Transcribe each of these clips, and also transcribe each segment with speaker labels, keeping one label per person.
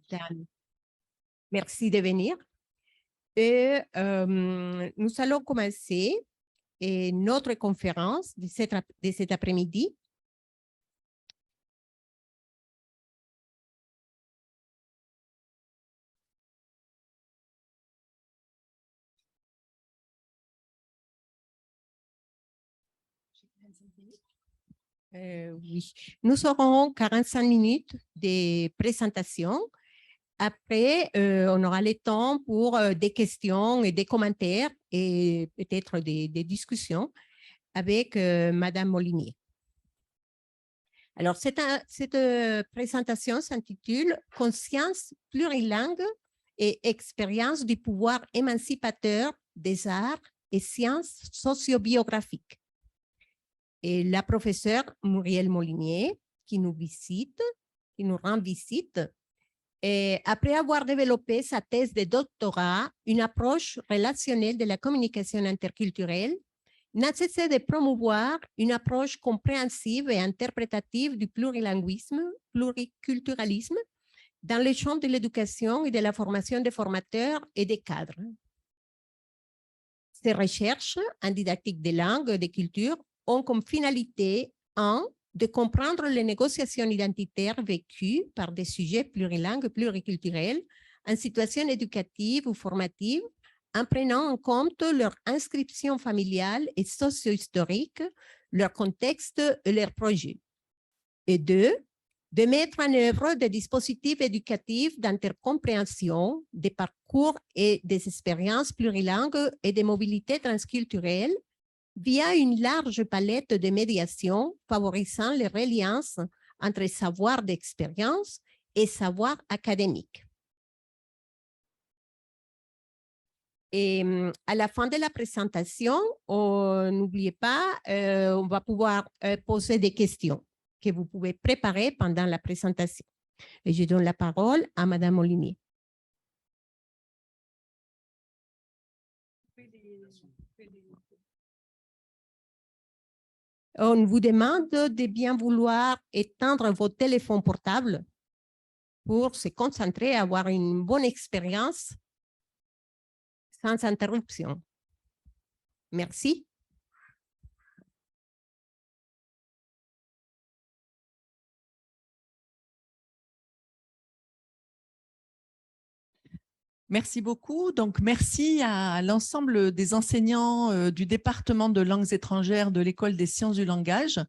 Speaker 1: Dan. Merci de venir. Et nous allons commencer notre conférence de cet après-midi. Oui, nous aurons 45 minutes de présentation. Après, on aura le temps pour des questions et des commentaires et peut-être des discussions avec Madame Molinier. Alors, cette présentation s'intitule « Conscience plurilingue et expérience du pouvoir émancipateur des arts et sciences sociobiographiques ». Et la professeure Muriel Molinier, qui nous rend visite, et après avoir développé sa thèse de doctorat, une approche relationnelle de la communication interculturelle, n'a cessé de promouvoir une approche compréhensive et interprétative du plurilinguisme, pluriculturalisme, dans les champs de l'éducation et de la formation des formateurs et des cadres. Ces recherches en didactique des langues et des cultures ont comme finalité, de comprendre les négociations identitaires vécues par des sujets plurilingues et pluriculturels en situation éducative ou formative, en prenant en compte leur inscription familiale et socio-historique, leur contexte et leurs projets. Et deux, de mettre en œuvre des dispositifs éducatifs d'intercompréhension, des parcours et des expériences plurilingues et des mobilités transculturelles via une large palette de médiation favorisant les reliances entre savoir d'expérience et savoir académique. Et à la fin de la présentation, n'oubliez pas, on va pouvoir poser des questions que vous pouvez préparer pendant la présentation. Et je donne la parole à Madame Molinier. On vous demande de bien vouloir éteindre vos téléphones portables pour se concentrer et avoir une bonne expérience sans interruption. Merci.
Speaker 2: Merci beaucoup. Donc, merci à l'ensemble des enseignants du département de langues étrangères de l'École des sciences du langage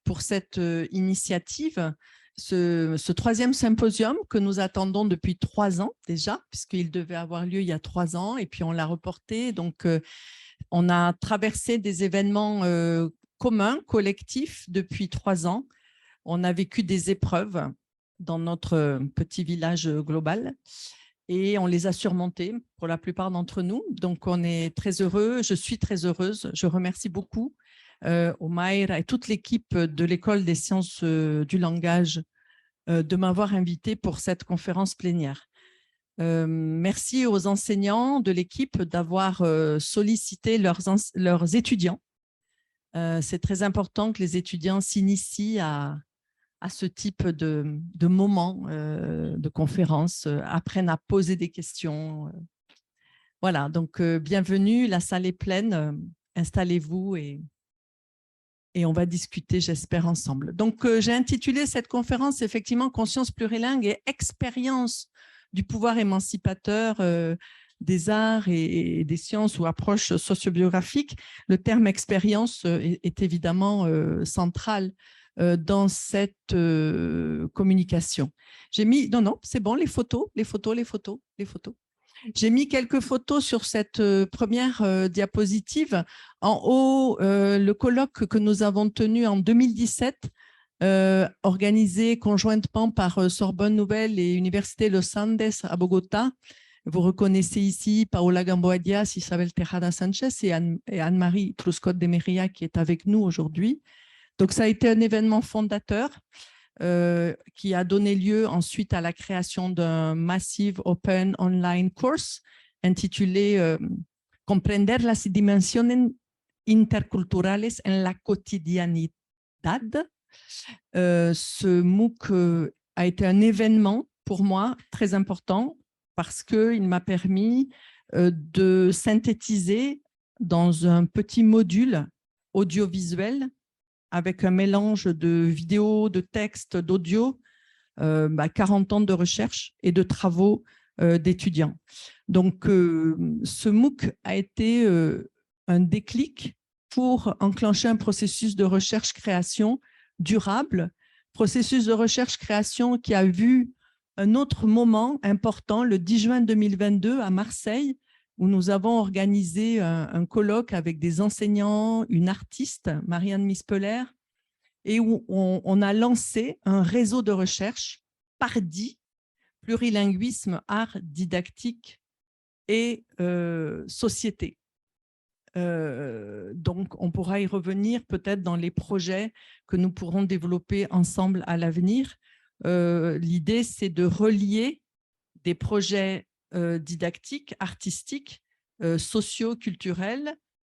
Speaker 2: pour cette initiative, ce troisième symposium que nous attendons depuis 3 ans déjà, puisqu'il devait avoir lieu il y a 3 ans et puis on l'a reporté. Donc, on a traversé des événements communs, collectifs depuis 3 ans. On a vécu des épreuves dans notre petit village global. Et on les a surmontés pour la plupart d'entre nous. Donc, on est très heureux. Je suis très heureuse. Je remercie beaucoup Omaïr et toute l'équipe de l'École des sciences du langage de m'avoir invitée pour cette conférence plénière. Merci aux enseignants de l'équipe d'avoir sollicité leurs étudiants. C'est très important que les étudiants s'initient à ce type de moment de conférence, apprennent à poser des questions. Voilà, donc bienvenue, la salle est pleine, installez-vous et on va discuter, j'espère, ensemble. Donc, j'ai intitulé cette conférence, effectivement, « Conscience plurilingue et expérience du pouvoir émancipateur des arts et des sciences ou approches sociobiographiques ». Le terme « expérience » est évidemment central dans cette communication. J'ai mis, non, c'est bon, les photos. J'ai mis quelques photos sur cette première diapositive. En haut, le colloque que nous avons tenu en 2017, organisé conjointement par Sorbonne Nouvelle et Université Los Andes à Bogota. Vous reconnaissez ici Paola Gamboa-Diaz, Isabel Tejada Sanchez et Anne-Marie Truscott de Meria qui est avec nous aujourd'hui. Donc, ça a été un événement fondateur qui a donné lieu ensuite à la création d'un Massive Open Online Course intitulé « Comprender las dimensiones interculturales en la cotidianidad ». Ce MOOC a été un événement pour moi, très important parce qu'il m'a permis de synthétiser dans un petit module audiovisuel avec un mélange de vidéos, de textes, d'audio, 40 ans de recherche et de travaux d'étudiants. Donc, ce MOOC a été un déclic pour enclencher un processus de recherche-création durable, processus de recherche-création qui a vu un autre moment important, le 10 juin 2022 à Marseille, où nous avons organisé un colloque avec des enseignants, une artiste, Marianne Mispeler, et où on a lancé un réseau de recherche PARDI, plurilinguisme, art, didactique et société. Donc, on pourra y revenir peut-être dans les projets que nous pourrons développer ensemble à l'avenir. L'idée, c'est de relier des projets didactiques, artistiques, sociaux, culturels,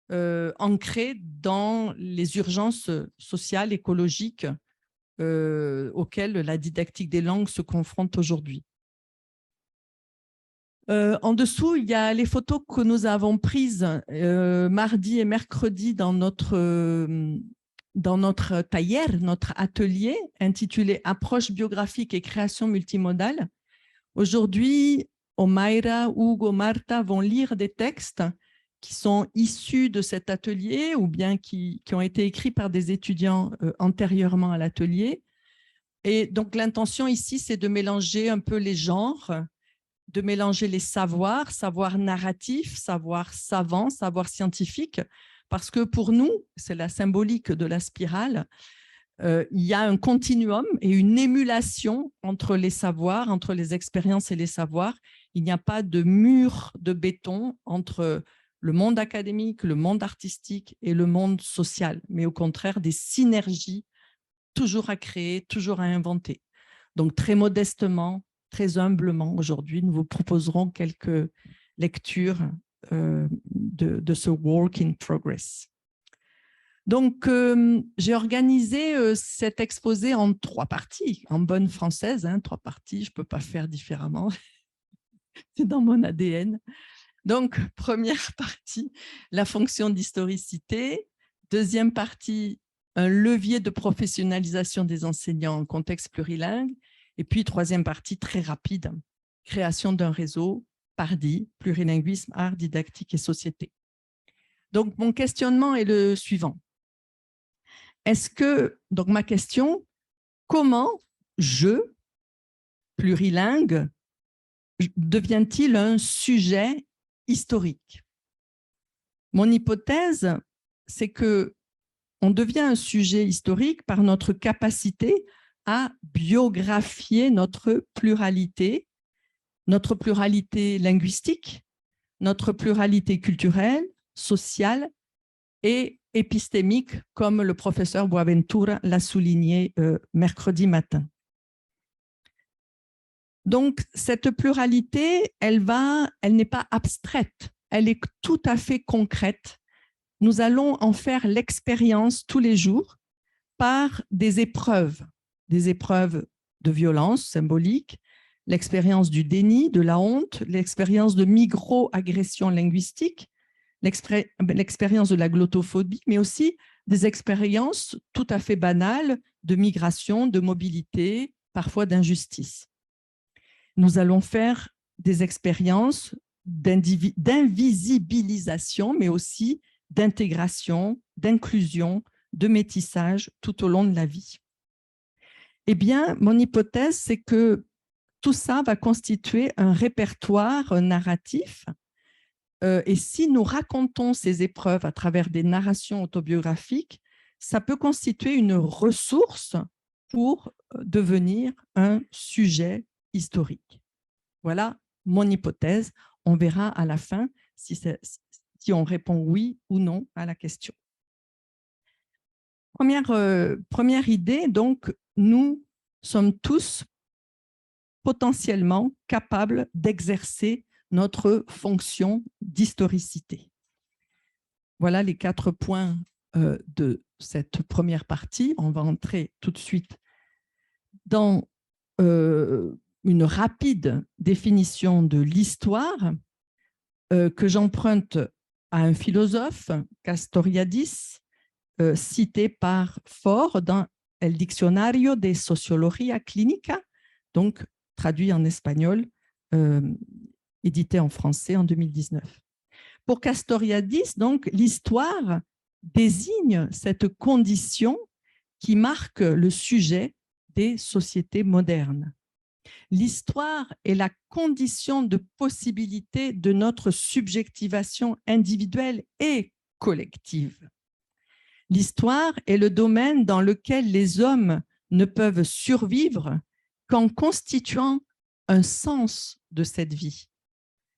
Speaker 2: ancrés dans les urgences sociales, écologiques auxquelles la didactique des langues se confronte aujourd'hui. En dessous, il y a les photos que nous avons prises mardi et mercredi dans notre taller, notre atelier intitulé « Approche biographique et création multimodale ». Aujourd'hui, Omaira, Hugo, Marta vont lire des textes qui sont issus de cet atelier ou bien qui ont été écrits par des étudiants antérieurement à l'atelier. Et donc, l'intention ici, c'est de mélanger un peu les genres, de mélanger les savoirs, savoir narratif, savoir savant, savoir scientifique, parce que pour nous, c'est la symbolique de la spirale, il y a un continuum et une émulation entre les savoirs, entre les expériences et les savoirs. Il n'y a pas de mur de béton entre le monde académique, le monde artistique et le monde social, mais au contraire des synergies toujours à créer, toujours à inventer. Donc très modestement, très humblement, aujourd'hui, nous vous proposerons quelques lectures de ce work in progress. Donc, j'ai organisé cet exposé en 3 parties, en bonne française, 3 parties, je ne peux pas faire différemment, c'est dans mon ADN. Donc, première partie, la fonction d'historicité. Deuxième partie, un levier de professionnalisation des enseignants en contexte plurilingue. Et puis, troisième partie, très rapide, création d'un réseau, PARDI, plurilinguisme, art, didactique et société. Donc, mon questionnement est le suivant. Est-ce que, donc ma question, comment plurilingue, devient-il un sujet historique? Mon hypothèse, c'est qu'on devient un sujet historique par notre capacité à biographier notre pluralité linguistique, notre pluralité culturelle, sociale et épistémique, comme le professeur Boaventura l'a souligné mercredi matin. Donc, cette pluralité, elle n'est pas abstraite, elle est tout à fait concrète. Nous allons en faire l'expérience tous les jours par des épreuves de violence symbolique, l'expérience du déni, de la honte, l'expérience de micro-agression linguistique, l'expérience de la glottophobie, mais aussi des expériences tout à fait banales de migration, de mobilité, parfois d'injustice. Nous allons faire des expériences d'invisibilisation, mais aussi d'intégration, d'inclusion, de métissage tout au long de la vie. Eh bien, mon hypothèse, c'est que tout ça va constituer un répertoire narratif. Et si nous racontons ces épreuves à travers des narrations autobiographiques, ça peut constituer une ressource pour devenir un sujet historique. Voilà mon hypothèse. On verra à la fin si on répond oui ou non à la question. Première idée, donc, nous sommes tous potentiellement capables d'exercer notre fonction d'historicité. Voilà les 4 points de cette première partie. On va entrer tout de suite dans une rapide définition de l'histoire que j'emprunte à un philosophe, Castoriadis, cité par Faure dans El Diccionario de Sociología Clínica, donc traduit en espagnol, édité en français en 2019. Pour Castoriadis, donc, l'histoire désigne cette condition qui marque le sujet des sociétés modernes. L'histoire est la condition de possibilité de notre subjectivation individuelle et collective. L'histoire est le domaine dans lequel les hommes ne peuvent survivre qu'en constituant un sens de cette vie,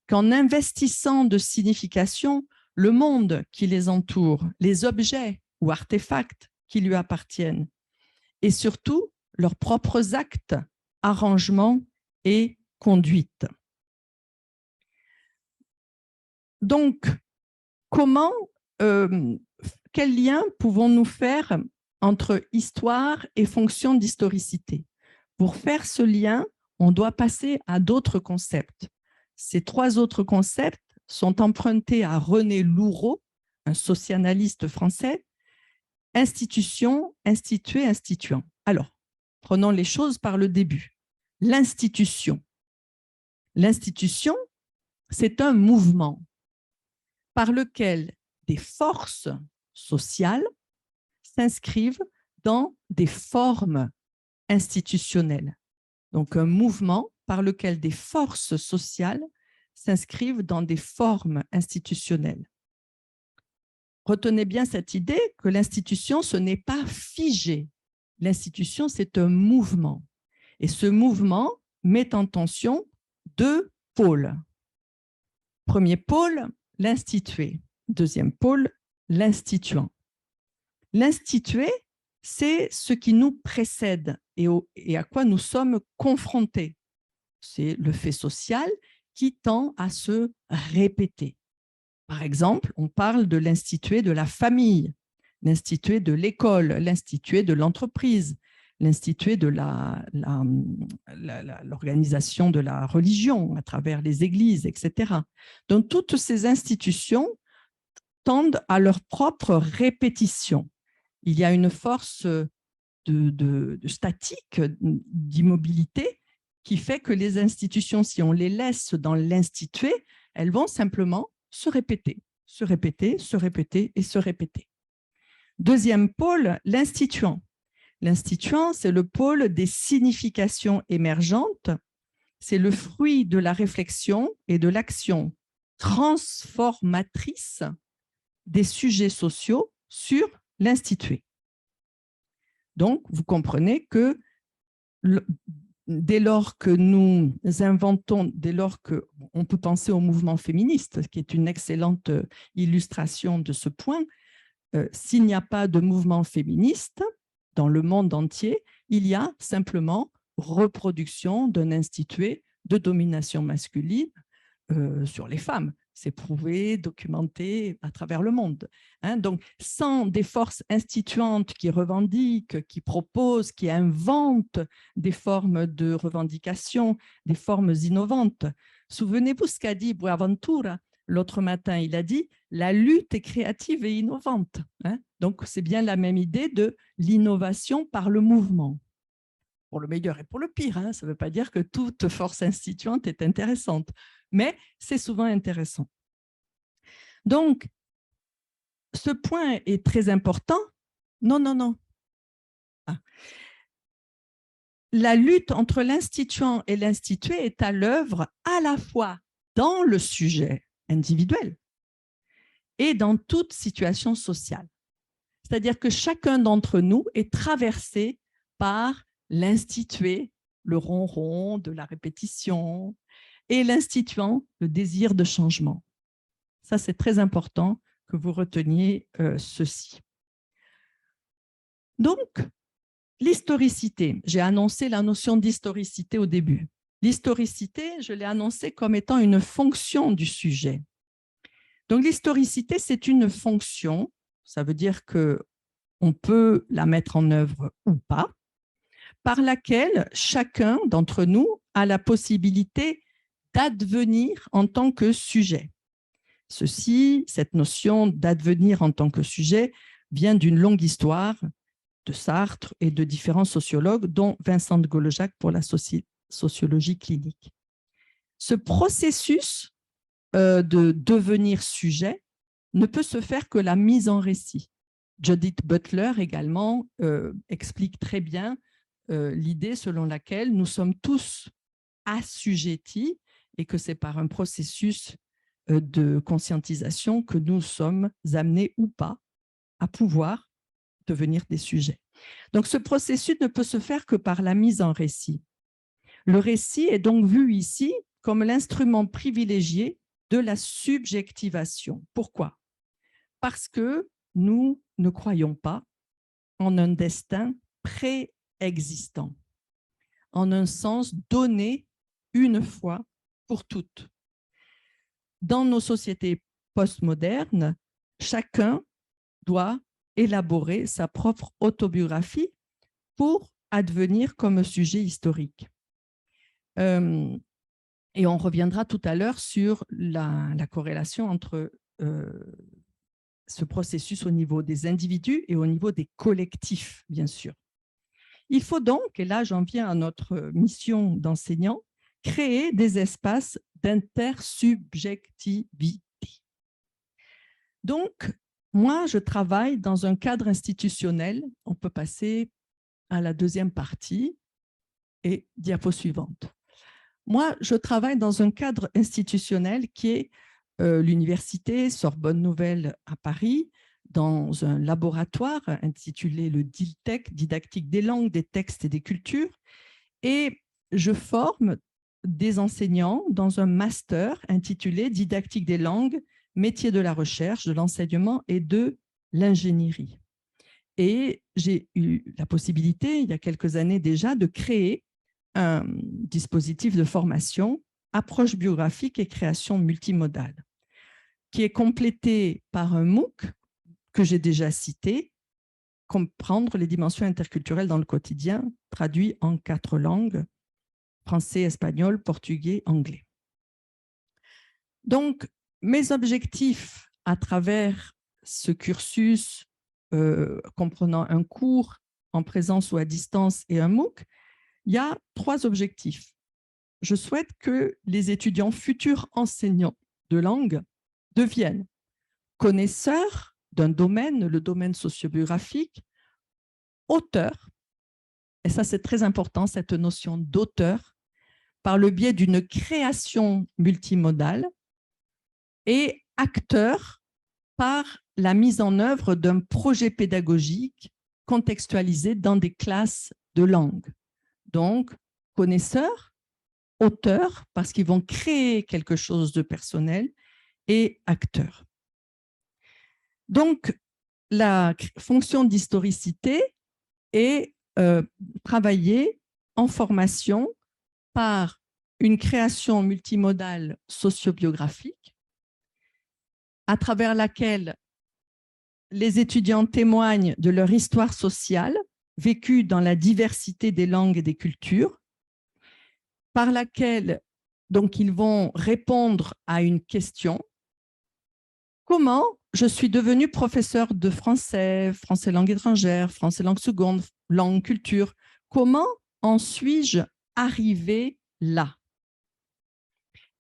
Speaker 2: qu'en investissant de signification le monde qui les entoure, les objets ou artefacts qui lui appartiennent, et surtout leurs propres actes, arrangements et conduites. Donc, quel lien pouvons-nous faire entre histoire et fonction d'historicité? Pour faire ce lien, on doit passer à d'autres concepts. Ces 3 autres concepts sont empruntés à René Loureau, un socianalyste français, institution, institué, instituant. Alors, prenons les choses par le début. L'institution. L'institution, c'est un mouvement par lequel des forces sociales s'inscrivent dans des formes institutionnelles. Donc, un mouvement par lequel des forces sociales s'inscrivent dans des formes institutionnelles. Retenez bien cette idée que l'institution, ce n'est pas figé. L'institution, c'est un mouvement. Et ce mouvement met en tension 2 pôles. Premier pôle, l'institué. Deuxième pôle, l'instituant. L'institué, c'est ce qui nous précède et à quoi nous sommes confrontés. C'est le fait social qui tend à se répéter. Par exemple, on parle de l'institué de la famille, l'institué de l'école, l'institué de l'entreprise, l'institué de l'organisation de la religion à travers les églises, etc. Donc, toutes ces institutions tendent à leur propre répétition. Il y a une force de statique, d'immobilité, qui fait que les institutions, si on les laisse dans l'institué, elles vont simplement se répéter, se répéter, se répéter et se répéter. Deuxième pôle, l'instituant. L'instituant, c'est le pôle des significations émergentes. C'est le fruit de la réflexion et de l'action transformatrice des sujets sociaux sur l'institué. Donc, vous comprenez que dès lors que nous inventons, dès lors qu'on peut penser au mouvement féministe, qui est une excellente illustration de ce point, s'il n'y a pas de mouvement féministe dans le monde entier, il y a simplement reproduction d'un institué de domination masculine sur les femmes. C'est prouvé, documenté à travers le monde. Donc, sans des forces instituantes qui revendiquent, qui proposent, qui inventent des formes de revendication, des formes innovantes. Souvenez-vous ce qu'a dit Boaventura l'autre matin. Il a dit « la lutte est créative et innovante ». Donc, c'est bien la même idée de l'innovation par le mouvement. Pour le meilleur et pour le pire. Ça ne veut pas dire que toute force instituante est intéressante, mais c'est souvent intéressant. Donc, ce point est très important. Non. La lutte entre l'instituant et l'institué est à l'œuvre à la fois dans le sujet individuel et dans toute situation sociale. C'est-à-dire que chacun d'entre nous est traversé par l'institué, le ronron de la répétition, et l'instituant, le désir de changement. Ça, c'est très important que vous reteniez ceci. Donc, l'historicité, j'ai annoncé la notion d'historicité au début. L'historicité, je l'ai annoncée comme étant une fonction du sujet. Donc, l'historicité, c'est une fonction, ça veut dire qu'on peut la mettre en œuvre ou pas, par laquelle chacun d'entre nous a la possibilité d'advenir en tant que sujet. Cette notion d'advenir en tant que sujet vient d'une longue histoire de Sartre et de différents sociologues, dont Vincent de Golojac pour la sociologie clinique. Ce processus de devenir sujet ne peut se faire que la mise en récit. Judith Butler également explique très bien l'idée selon laquelle nous sommes tous assujettis et que c'est par un processus de conscientisation que nous sommes amenés ou pas à pouvoir devenir des sujets. Donc, ce processus ne peut se faire que par la mise en récit. Le récit est donc vu ici comme l'instrument privilégié de la subjectivation. Pourquoi? Parce que nous ne croyons pas en un destin préexistant, en un sens donné une fois pour toutes. Dans nos sociétés postmodernes, chacun doit élaborer sa propre autobiographie pour advenir comme sujet historique. Et on reviendra tout à l'heure sur la corrélation entre ce processus au niveau des individus et au niveau des collectifs, bien sûr. Il faut donc, et là j'en viens à notre mission d'enseignant, créer des espaces d'intersubjectivité. Donc, moi, je travaille dans un cadre institutionnel. On peut passer à la deuxième partie et diapo suivante. Moi, je travaille dans un cadre institutionnel qui est l'université Sorbonne Nouvelle à Paris, dans un laboratoire intitulé le DILTEC, Didactique des langues, des textes et des cultures. Et je forme des enseignants dans un master intitulé Didactique des langues, métiers de la recherche, de l'enseignement et de l'ingénierie. Et j'ai eu la possibilité, il y a quelques années déjà, de créer un dispositif de formation, approche biographique et création multimodale, qui est complété par un MOOC que j'ai déjà cité, comprendre les dimensions interculturelles dans le quotidien, traduit en 4 langues, français, espagnol, portugais, anglais. Donc, mes objectifs à travers ce cursus comprenant un cours en présence ou à distance et un MOOC, il y a 3 objectifs. Je souhaite que les étudiants futurs enseignants de langue deviennent connaisseurs d'un domaine, le domaine sociobiographique, auteurs, et ça c'est très important, cette notion d'auteur, par le biais d'une création multimodale, et acteurs par la mise en œuvre d'un projet pédagogique contextualisé dans des classes de langue. Donc, connaisseurs, auteurs, parce qu'ils vont créer quelque chose de personnel, et acteurs. Donc, la fonction d'historicité est travaillée en formation par une création multimodale sociobiographique à travers laquelle les étudiants témoignent de leur histoire sociale vécue dans la diversité des langues et des cultures, par laquelle donc, ils vont répondre à une question: comment je suis devenu professeur de français, français langue étrangère, français langue seconde, langue culture? Comment en suis-je arrivé là?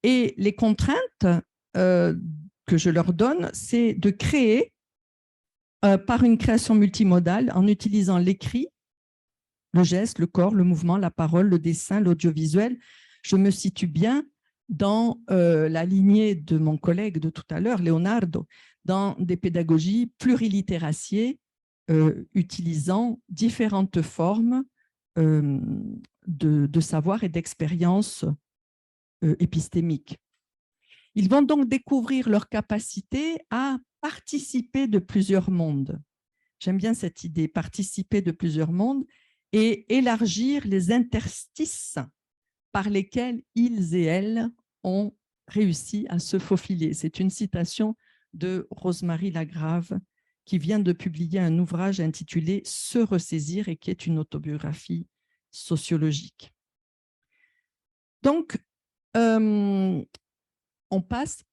Speaker 2: Et les contraintes que je leur donne, c'est de créer par une création multimodale en utilisant l'écrit, le geste, le corps, le mouvement, la parole, le dessin, l'audiovisuel. Je me situe bien dans la lignée de mon collègue de tout à l'heure, Leonardo, dans des pédagogies plurilittéraciées utilisant différentes formes de savoir et d'expérience épistémique. Ils vont donc découvrir leur capacité à participer de plusieurs mondes. J'aime bien cette idée, participer de plusieurs mondes et élargir les interstices par lesquels ils et elles ont réussi à se faufiler. C'est une citation de Rosemary Lagrave qui vient de publier un ouvrage intitulé « Se ressaisir » et qui est une autobiographie sociologique. Donc, on passe.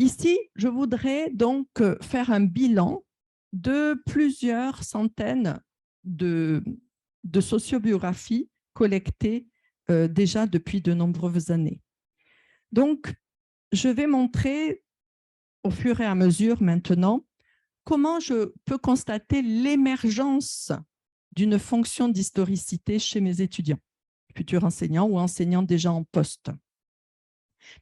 Speaker 2: Ici, je voudrais donc faire un bilan de plusieurs centaines de sociobiographies collectées déjà depuis de nombreuses années. Donc, je vais montrer au fur et à mesure maintenant comment je peux constater l'émergence d'une fonction d'historicité chez mes étudiants, futurs enseignants ou enseignants déjà en poste.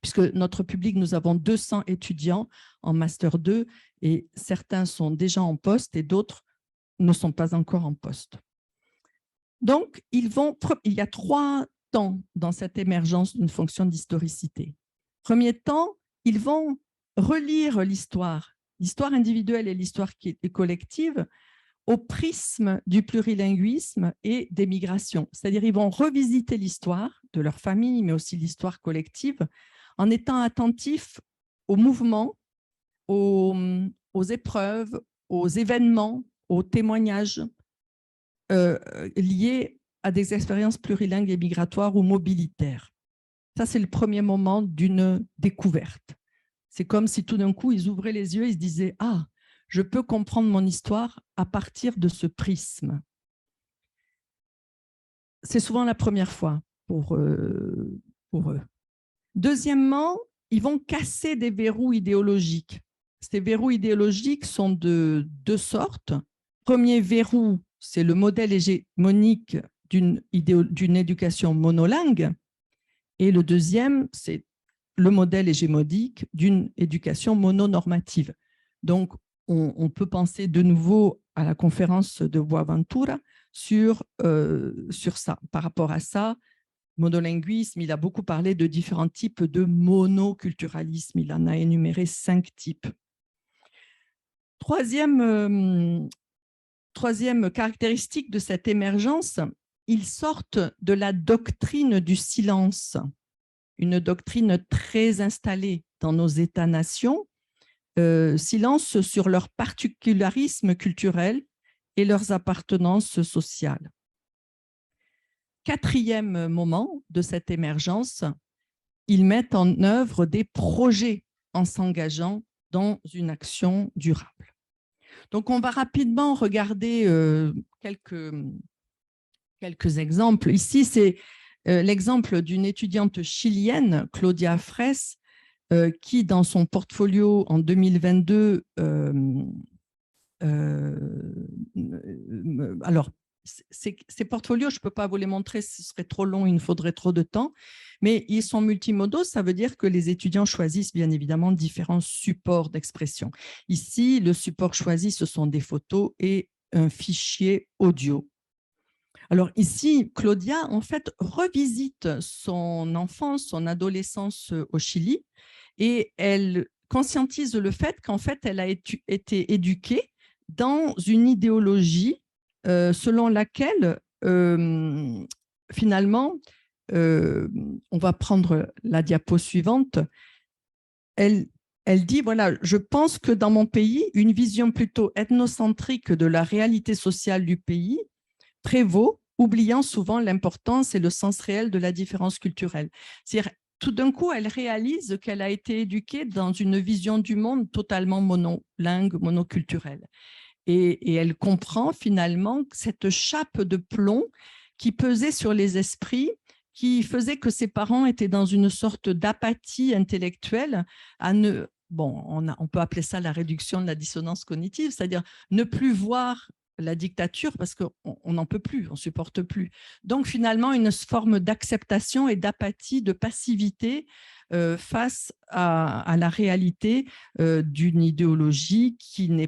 Speaker 2: Puisque notre public, nous avons 200 étudiants en Master 2 et certains sont déjà en poste et d'autres ne sont pas encore en poste. Donc, il y a 3 temps dans cette émergence d'une fonction d'historicité. Premier temps, ils vont relire l'histoire individuelle et l'histoire collective au prisme du plurilinguisme et des migrations. C'est-à-dire ils vont revisiter l'histoire de leur famille, mais aussi l'histoire collective, en étant attentifs aux mouvements, aux épreuves, aux événements, aux témoignages liés à des expériences plurilingues et migratoires ou mobilitaires. Ça, c'est le premier moment d'une découverte. C'est comme si tout d'un coup, ils ouvraient les yeux et ils se disaient « Ah, je peux comprendre mon histoire à partir de ce prisme. » C'est souvent la première fois pour eux. Deuxièmement, ils vont casser des verrous idéologiques. Ces verrous idéologiques sont de 2 sortes. Premier verrou, c'est le modèle hégémonique d'une éducation monolingue. Et le deuxième, c'est le modèle hégémonique d'une éducation mononormative. Donc, on peut penser de nouveau à la conférence de Boaventura sur ça. Par rapport à ça, monolinguisme, il a beaucoup parlé de différents types de monoculturalisme. Il en a énuméré 5 types. Troisième caractéristique de cette émergence, ils sortent de la doctrine du silence, une doctrine très installée dans nos États-nations, silence sur leur particularisme culturel et leurs appartenances sociales. Quatrième moment de cette émergence, ils mettent en œuvre des projets en s'engageant dans une action durable. Donc, on va rapidement regarder quelques exemples. Ici, c'est l'exemple d'une étudiante chilienne, Claudia Fraisse, qui, dans son portfolio en 2022, alors, ces portfolios, je ne peux pas vous les montrer, ce serait trop long, il nous faudrait trop de temps, mais ils sont multimodaux, ça veut dire que les étudiants choisissent bien évidemment différents supports d'expression. Ici, le support choisi, ce sont des photos et un fichier audio. Alors ici, Claudia, en fait, revisite son enfance, son adolescence au Chili et elle conscientise le fait qu'en fait, elle a été éduquée dans une idéologie selon laquelle, finalement, on va prendre la diapo suivante, elle dit, voilà, je pense que dans mon pays, une vision plutôt ethnocentrique de la réalité sociale du pays prévaut, oubliant souvent l'importance et le sens réel de la différence culturelle. C'est-à-dire, tout d'un coup, elle réalise qu'elle a été éduquée dans une vision du monde totalement monolingue, monoculturelle. Et elle comprend finalement cette chape de plomb qui pesait sur les esprits, qui faisait que ses parents étaient dans une sorte d'apathie intellectuelle, on peut appeler ça la réduction de la dissonance cognitive, c'est-à-dire ne plus voir la dictature parce qu'on n'en peut plus, on ne supporte plus. Donc finalement, une forme d'acceptation et d'apathie, de passivité face à la réalité d'une idéologie qui ne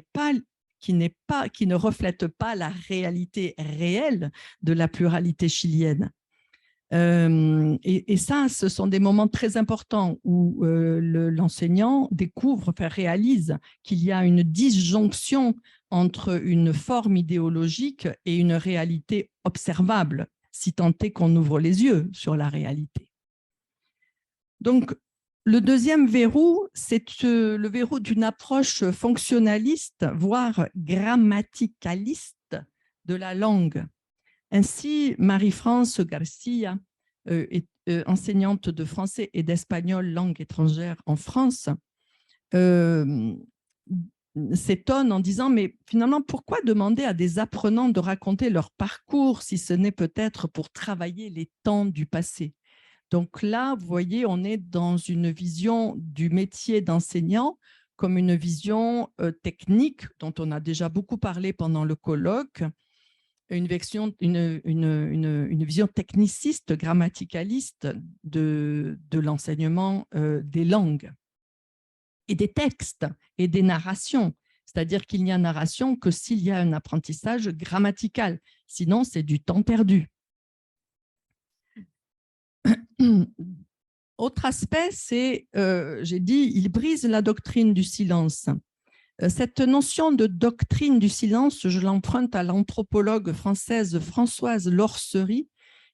Speaker 2: reflète pas la réalité réelle de la pluralité chilienne. Et ça, ce sont des moments très importants où l'enseignant découvre, réalise qu'il y a une disjonction entre une forme idéologique et une réalité observable, si tant est qu'on ouvre les yeux sur la réalité. Donc, le deuxième verrou, c'est le verrou d'une approche fonctionnaliste, voire grammaticaliste de la langue. Ainsi, Marie-France Garcia enseignante de français et d'espagnol langue étrangère en France, s'étonne en disant « Mais finalement, pourquoi demander à des apprenants de raconter leur parcours si ce n'est peut-être pour travailler les temps du passé ?» Donc là, vous voyez, on est dans une vision du métier d'enseignant comme une vision technique dont on a déjà beaucoup parlé pendant le colloque, une vision techniciste, grammaticaliste de l'enseignement des langues et des textes et des narrations. C'est-à-dire qu'il n'y a narration que s'il y a un apprentissage grammatical. Sinon, c'est du temps perdu. Autre aspect, c'est, j'ai dit, il brise la doctrine du silence. Cette notion de doctrine du silence, je l'emprunte à l'anthropologue française Françoise Lorcerie,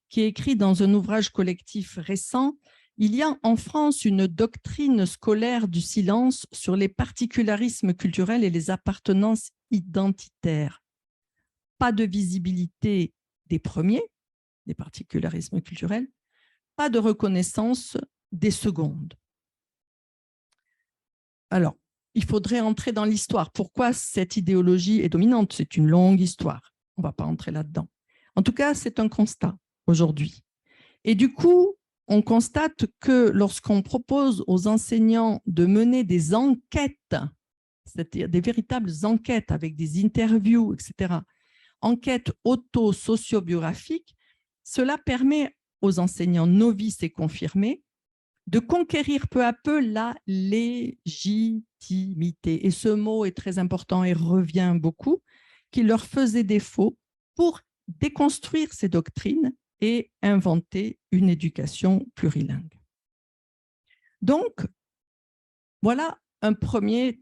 Speaker 2: qui écrit dans un ouvrage collectif récent « Il y a en France une doctrine scolaire du silence sur les particularismes culturels et les appartenances identitaires. Pas de visibilité des premiers, des particularismes culturels, pas de reconnaissance des secondes. » Alors, il faudrait entrer dans l'histoire. Pourquoi cette idéologie est dominante? C'est une longue histoire. On ne va pas entrer là-dedans. En tout cas, c'est un constat aujourd'hui. Et du coup, on constate que lorsqu'on propose aux enseignants de mener des enquêtes, c'est-à-dire des véritables enquêtes avec des interviews, etc., enquêtes auto-sociobiographiques, cela permet aux enseignants novices et confirmés de conquérir peu à peu la légitimité. Et ce mot est très important et revient beaucoup, qui leur faisait défaut pour déconstruire ces doctrines et inventer une éducation plurilingue. Donc, voilà un premier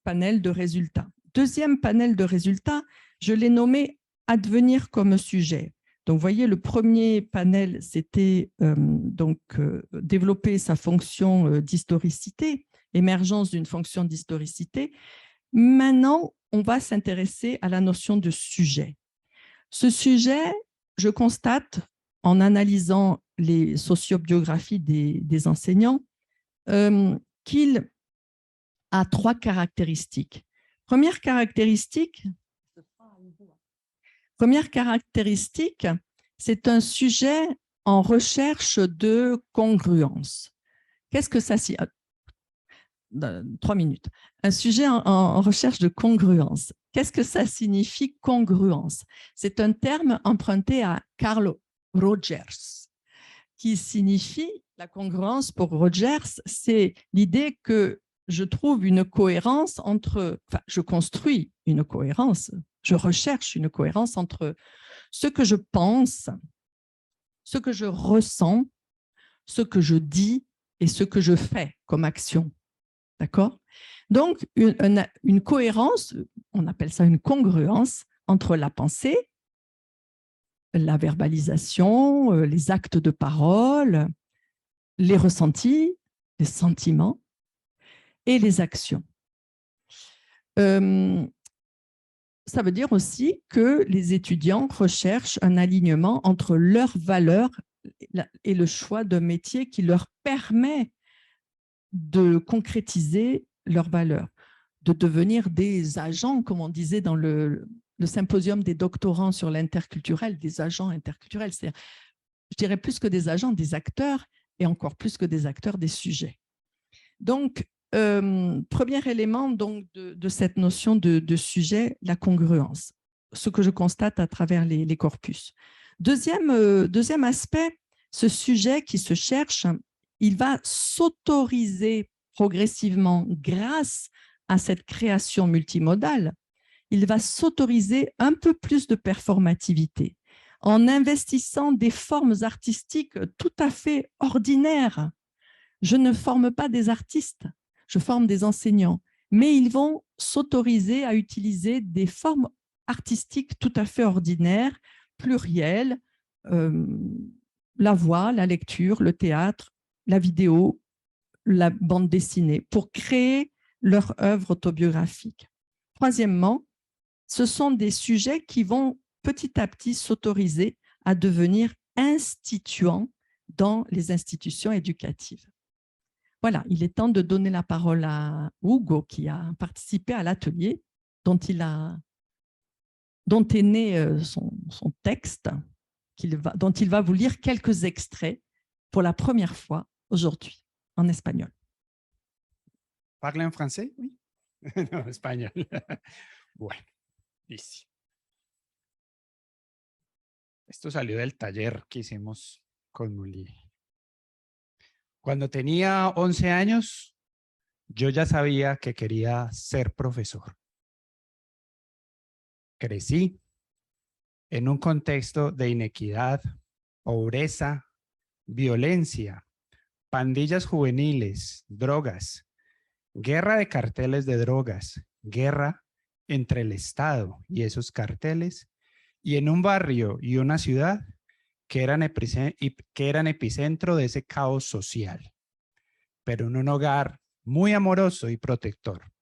Speaker 2: panel de résultats. Deuxième panel de résultats, je l'ai nommé « Advenir comme sujet ». Donc, vous voyez, le premier panel, c'était développer sa fonction d'historicité, émergence d'une fonction d'historicité. Maintenant, on va s'intéresser à la notion de sujet. Ce sujet, je constate, en analysant les sociobiographies des enseignants, qu'il a trois caractéristiques. Première caractéristique, c'est un sujet en recherche de congruence. Qu'est-ce que ça signifie? 3 minutes. Un sujet en recherche de congruence. Qu'est-ce que ça signifie, congruence? C'est un terme emprunté à Carl Rogers, qui signifie, la congruence pour Rogers, c'est l'idée que je trouve une cohérence entre, enfin, je construis une cohérence, je recherche une cohérence entre ce que je pense, ce que je ressens, ce que je dis et ce que je fais comme action. D'accord? Donc, une cohérence, on appelle ça une congruence entre la pensée, la verbalisation, les actes de parole, les ressentis, les sentiments et les actions. Ça veut dire aussi que les étudiants recherchent un alignement entre leurs valeurs et le choix d'un métier qui leur permet de concrétiser leurs valeurs, de devenir des agents, comme on disait dans le symposium des doctorants sur l'interculturel, des agents interculturels. C'est, je dirais plus que des agents, des acteurs, et encore plus que des acteurs, des sujets. Donc, premier élément donc, de cette notion de sujet, la congruence, ce que je constate à travers les corpus. Deuxième aspect, ce sujet qui se cherche, il va s'autoriser progressivement grâce à cette création multimodale, il va s'autoriser un peu plus de performativité en investissant des formes artistiques tout à fait ordinaires. Je ne forme pas des artistes, je forme des enseignants, mais ils vont s'autoriser à utiliser des formes artistiques tout à fait ordinaires, plurielles, la voix, la lecture, le théâtre, la vidéo, la bande dessinée, pour créer leur œuvre autobiographique. Troisièmement, ce sont des sujets qui vont petit à petit s'autoriser à devenir instituant dans les institutions éducatives. Voilà, il est temps de donner la parole à Hugo qui a participé à l'atelier dont est né son texte, dont il va vous lire quelques extraits pour la première fois aujourd'hui en espagnol.
Speaker 3: ¿Parle en francés? Oui. No, español. Bueno, dice. Esto salió del taller que hicimos con Muli. Cuando tenía 11 años, yo ya sabía que quería ser profesor. Crecí en un contexto de inequidad, pobreza, violencia, pandillas juveniles, drogas, guerra de carteles de drogas, guerra entre el Estado y esos carteles, y en un barrio y una ciudad que eran epicentro de ese caos social, pero en un hogar muy amoroso y protector.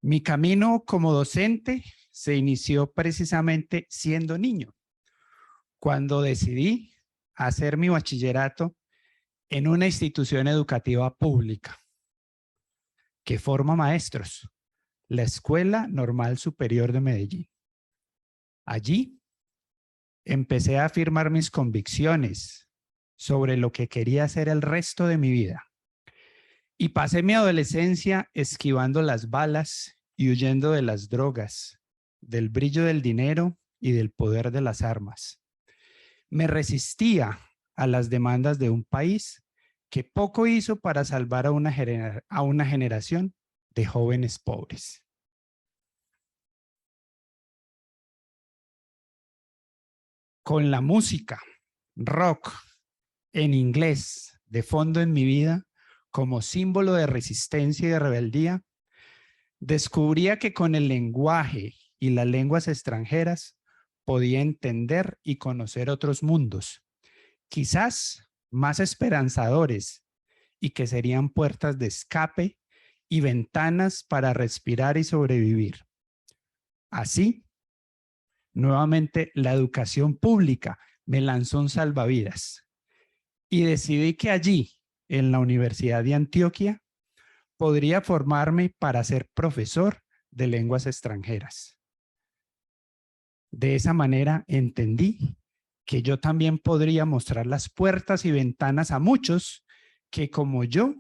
Speaker 3: Mi camino como docente se inició precisamente siendo niño, cuando decidí hacer mi bachillerato en una institución educativa pública que forma maestros, la Escuela Normal Superior de Medellín. Allí empecé a afirmar mis convicciones sobre lo que quería hacer el resto de mi vida. Y pasé mi adolescencia esquivando las balas y huyendo de las drogas, del brillo del dinero y del poder de las armas. Me resistía a las demandas de un país que poco hizo para salvar a una generación de jóvenes pobres. Con la música, rock, en inglés, de fondo en mi vida, como símbolo de resistencia y de rebeldía, descubría que con el lenguaje y las lenguas extranjeras podía entender y conocer otros mundos, quizás más esperanzadores, y que serían puertas de escape y ventanas para respirar y sobrevivir. Así, nuevamente la educación pública me lanzó un salvavidas y decidí que allí, en la Universidad de Antioquia, podría formarme para ser profesor de lenguas extranjeras. De esa manera entendí que yo también podría mostrar las puertas y ventanas a muchos que, como yo,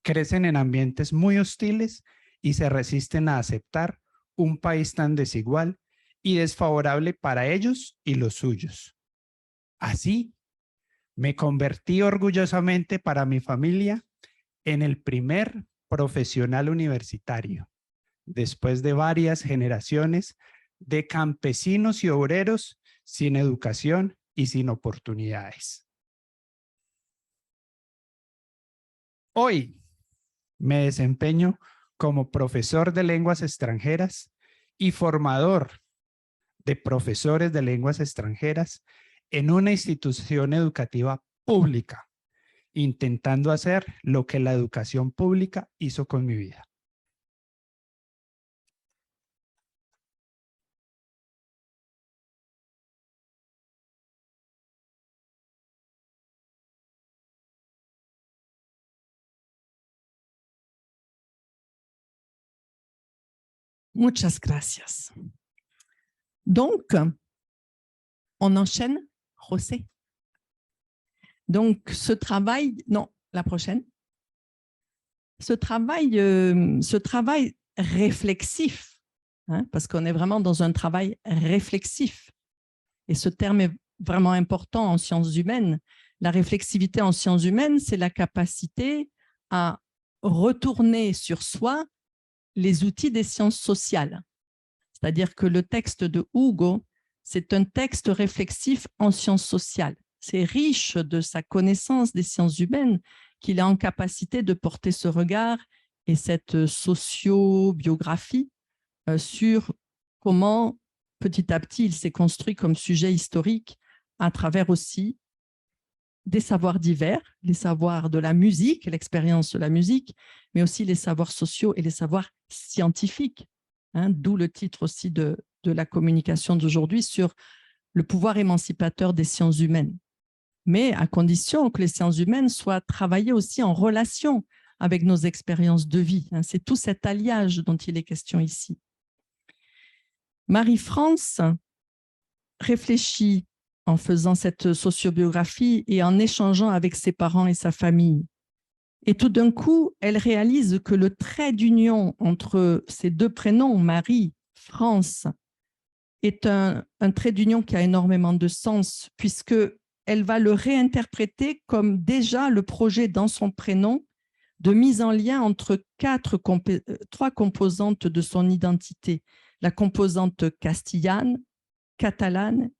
Speaker 3: crecen en ambientes muy hostiles y se resisten a aceptar un país tan desigual y desfavorable para ellos y los suyos. Así, me convertí orgullosamente para mi familia en el primer profesional universitario, después de varias generaciones de campesinos y obreros sin educación y sin oportunidades. Hoy me desempeño como profesor de lenguas extranjeras y formador de profesores de lenguas extranjeras en una institución educativa pública, intentando hacer lo que la educación pública hizo con mi vida.
Speaker 2: Muchas gracias. Donc, on enchaîne, José. Donc, ce travail, non, la prochaine. Ce travail réflexif, hein, parce qu'on est vraiment dans un travail réflexif, et ce terme est vraiment important en sciences humaines. La réflexivité en sciences humaines, c'est la capacité à retourner sur soi les outils des sciences sociales. C'est-à-dire que le texte de Hugo, c'est un texte réflexif en sciences sociales. C'est riche de sa connaissance des sciences humaines qu'il est en capacité de porter ce regard et cette sociobiographie sur comment, petit à petit, il s'est construit comme sujet historique à travers aussi des savoirs divers, les savoirs de la musique, l'expérience de la musique, mais aussi les savoirs sociaux et les savoirs scientifiques, hein, d'où le titre aussi de la communication d'aujourd'hui sur le pouvoir émancipateur des sciences humaines, mais à condition que les sciences humaines soient travaillées aussi en relation avec nos expériences de vie. C'est tout cet alliage dont il est question ici. Marie-France réfléchit en faisant cette sociobiographie et en échangeant avec ses parents et sa famille. Et tout d'un coup, elle réalise que le trait d'union entre ces deux prénoms, Marie, France, est un trait d'union qui a énormément de sens, puisqu'elle va le réinterpréter comme déjà le projet dans son prénom de mise en lien entre trois composantes de son identité, la composante castillane, catalane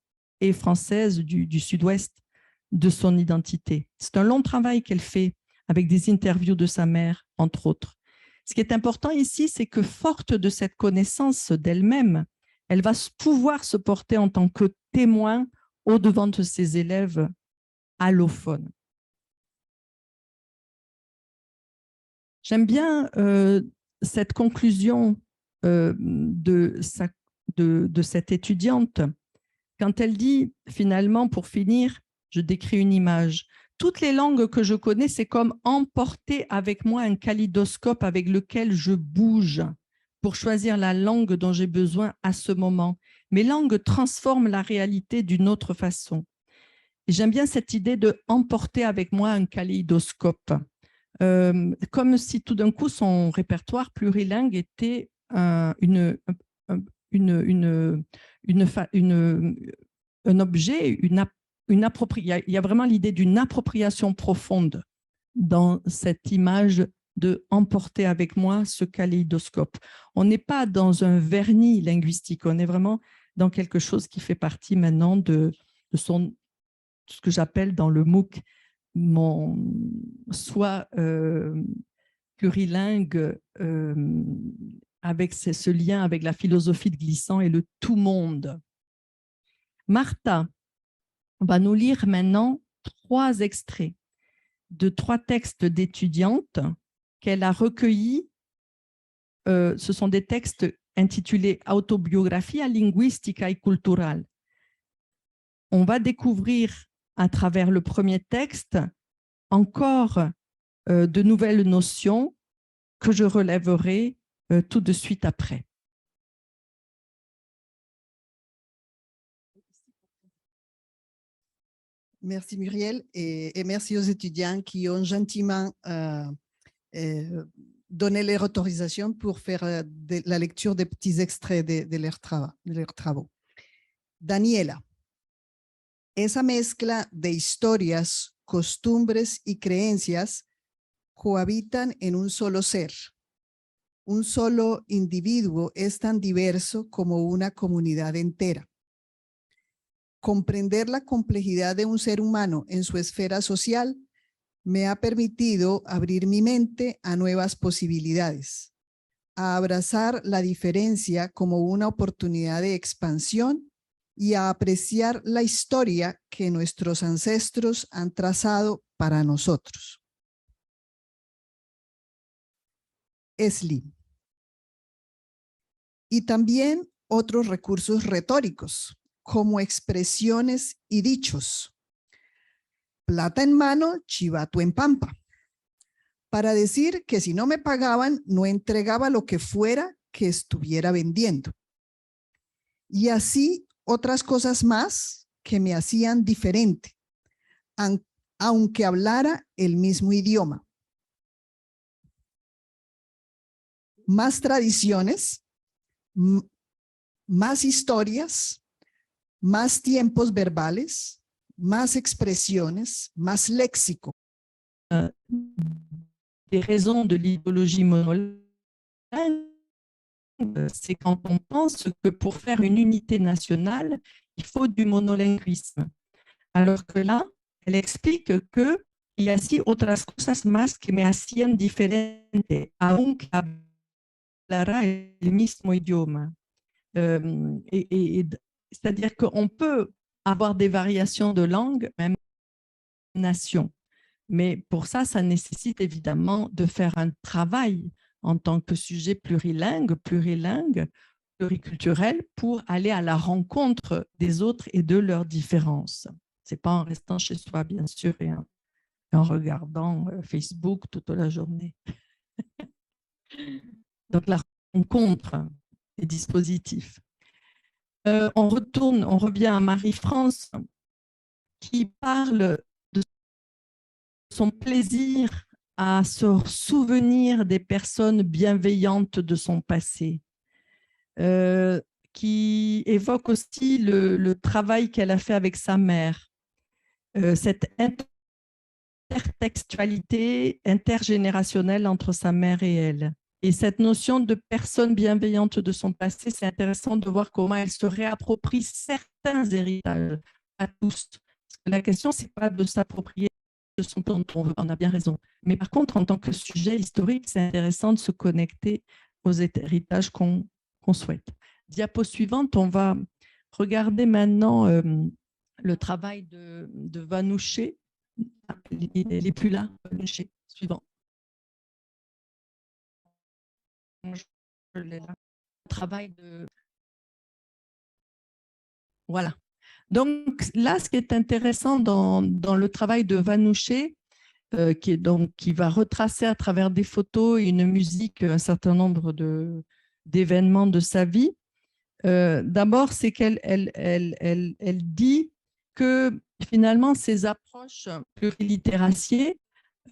Speaker 2: et française du sud-ouest de son identité. C'est un long travail qu'elle fait avec des interviews de sa mère, entre autres. Ce qui est important ici, c'est que forte de cette connaissance d'elle-même, elle va pouvoir se porter en tant que témoin au-devant de ses élèves allophones. J'aime bien cette conclusion de cette étudiante quand elle dit, finalement, pour finir, je décris une image. Toutes les langues que je connais, c'est comme emporter avec moi un kaléidoscope avec lequel je bouge pour choisir la langue dont j'ai besoin à ce moment. Mes langues transforment la réalité d'une autre façon. Et j'aime bien cette idée de emporter avec moi un kaléidoscope, comme si tout d'un coup son répertoire plurilingue était un objet, il y a vraiment l'idée d'une appropriation profonde dans cette image de emporter avec moi ce kaléidoscope. On n'est pas dans un vernis linguistique, on est vraiment dans quelque chose qui fait partie maintenant de ce que j'appelle dans le MOOC mon soi plurilingue avec ce lien avec la philosophie de Glissant et le tout monde. Martha va nous lire maintenant 3 extraits de 3 textes d'étudiantes qu'elle a recueillis. Ce sont des textes intitulés « Autobiographia linguistica y cultural ». On va découvrir à travers le premier texte encore de nouvelles notions que je relèverai tout de suite après.
Speaker 4: Merci Muriel et merci aux étudiants qui ont gentiment donné leur autorisation pour faire la lecture des petits extraits de leurs travaux. Daniela. Esa mezcla de historias, costumbres y creencias cohabitan en un solo ser. Un solo individuo es tan diverso como una comunidad entera. Comprender la complejidad de un ser humano en su esfera social me ha permitido abrir mi mente a nuevas posibilidades, a abrazar la diferencia como una oportunidad de expansión y a apreciar la historia que nuestros ancestros han trazado para nosotros. Esli. Y también otros recursos retóricos, como expresiones y dichos. Plata en mano, chivato en pampa. Para decir que si no me pagaban, no entregaba lo que fuera que estuviera vendiendo. Y así otras cosas más que me hacían diferente, aunque hablara el mismo idioma. Más tradiciones, más historias, más tiempos verbales, más expresiones, más léxico.
Speaker 2: Des raisons de l'idéologie monolingue, c'est quand on pense que pour faire une unité nationale, il faut du monolinguisme. Alors que là, elle explique qu'il y a así otras cosas más que me hacían diferente, aunque hablara el mismo idioma. C'est-à-dire qu'on peut avoir des variations de langue, même nation. Mais pour ça, ça nécessite évidemment de faire un travail en tant que sujet plurilingue, pluriculturel pour aller à la rencontre des autres et de leurs différences. Ce n'est pas en restant chez soi, bien sûr, et en regardant Facebook toute la journée. Donc, la rencontre des dispositifs. On revient à Marie-France qui parle de son plaisir à se souvenir des personnes bienveillantes de son passé, qui évoque aussi le travail qu'elle a fait avec sa mère, cette intertextualité intergénérationnelle entre sa mère et elle. Et cette notion de personne bienveillante de son passé, c'est intéressant de voir comment elle se réapproprie certains héritages, à tous. Parce que la question, ce n'est pas de s'approprier de son temps, on a bien raison. Mais par contre, en tant que sujet historique, c'est intéressant de se connecter aux héritages qu'on souhaite. Diapo suivante, on va regarder maintenant le travail de Vanouché. Il n'est plus là, Vanouché. Suivant. Le travail de... Voilà. Donc là, ce qui est intéressant dans le travail de Vanouché, qui va retracer à travers des photos et une musique un certain nombre d'événements de sa vie, d'abord, c'est qu'elle dit que finalement, ces approches plurilittéraciées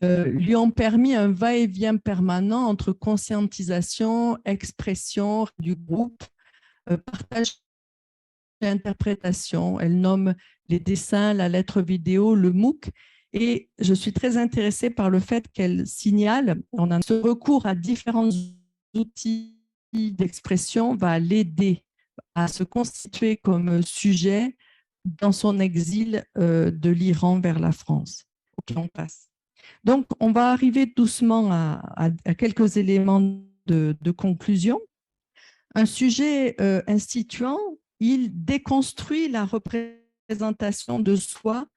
Speaker 2: lui ont permis un va-et-vient permanent entre conscientisation, expression du groupe, partage et interprétation. Elle nomme les dessins, la lettre vidéo, le MOOC. Et je suis très intéressée par le fait qu'elle signale, on a ce recours à différents outils d'expression va l'aider à se constituer comme sujet dans son exil de l'Iran vers la France. Ok, on passe. Donc, on va arriver doucement à quelques éléments de conclusion. Un sujet instituant, il déconstruit la représentation de soi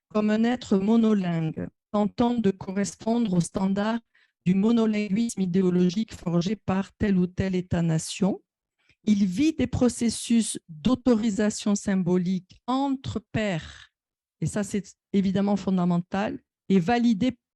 Speaker 2: comme un être monolingue, tentant de correspondre aux standards du monolinguisme idéologique forgé par tel ou tel État-nation. Il vit des processus d'autorisation symbolique entre pairs, et ça c'est évidemment fondamental, et validé